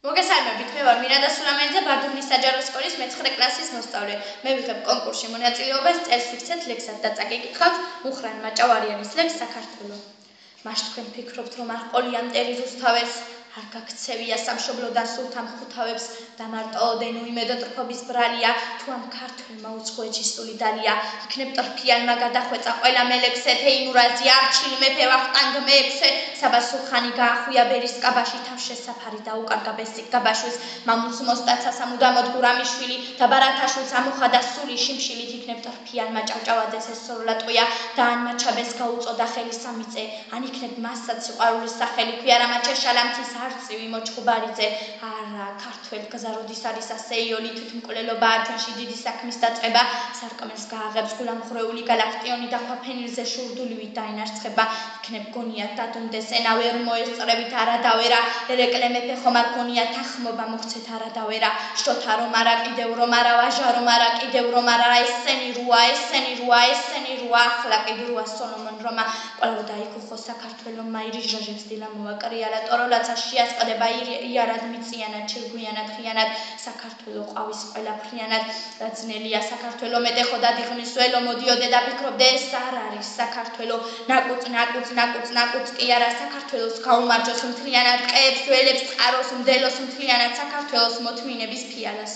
მოგესალმებით, მე ვარ მინადა სულამანიძე, ბარდუღნის საჯარო სკოლის მე-9 კლასის მოსწავლე. მე ვიღებ კონკურსში მონაწილეობას, წელს ვიქცეთ ლექსად და წაგეკითხავთ მუხრან მაჭავარიანის ლექსს საქართველო. მაშ თქვენ ფიქრობთ, რომ არ ყოლიან მტერი რუსთავებს, არ გაქცევია სამშობლო და სულთა მხუთავებს და მარტოოდენ უიმედო ტრფობის ბრალია, თუ ამ ქართველმა უცხოეთში სული დალია, იქნებ ტრფიანმა გადახვეწა ყველა მელექსე, თეიმურაზი არჩილი მეფე ვახტანგ მეექვსე, საბა სულხანი გაახვია ბერის კაბაში, თავ შესაფარი დაუკარგა ბესიკ გაბაშვილს, მამულს მოსტაცა სამუდამოდ გურამიშვილი და ბარათაშვილს ამოხადა სული შიმშილით, იქნებ ტრფიანმა ჭავჭავაძეს ესწორლა ტყვია და ან მაჩაბეს გაუწოდა ხელი სამიწე, ან იქნებ მასაც სიყვარულის სახელი ქვია რა მაჩეშალამთის არწივი მოჩხუბარიძე, არა, ქართველ გზაროდის არის ასე იოლი თვითმკვლელობა ათენში დიდი საქმის დაწყება, სარკმელს გააღებს გულამხრეული გალაქტიონი და ქვაფენილზე შურდულივით დაინარცხება, იქნებ გონიათ დადუმდეს ენა ვერ მოესწრებით არადავერა, ერეკლე მეფე ხომ არ გონიათ ახმობა მოხცეთ არადავერა, შოთა რომ არა კიდევ რომ არა, ვაჟა რომ არა კიდევ რომ არა, ესენი რუა, ახლა კიდურა სოლომონ რომა, ყველავ დაიკუხო საქართველო მაირი ჟაჟებს დილა მოაკრიალა, ტოროლაცა შეასყდება იარად მიწიანად, ჩირგვიანად, ხიანად, საქართველო ყვავის ყველა ფრიანად, ძნელია საქართველო მეტეხო დადიღმის ველო, მოდიოდე და ფიქრობდე ეს არ არის საქართველო, ნაკუც კი არა საქართველოს გაუმარჯოს მთლიანად, ტყეებს, ველებს, წყაროს, მდელოს მთლიანად საქართველოს მოთმინების ფიალას.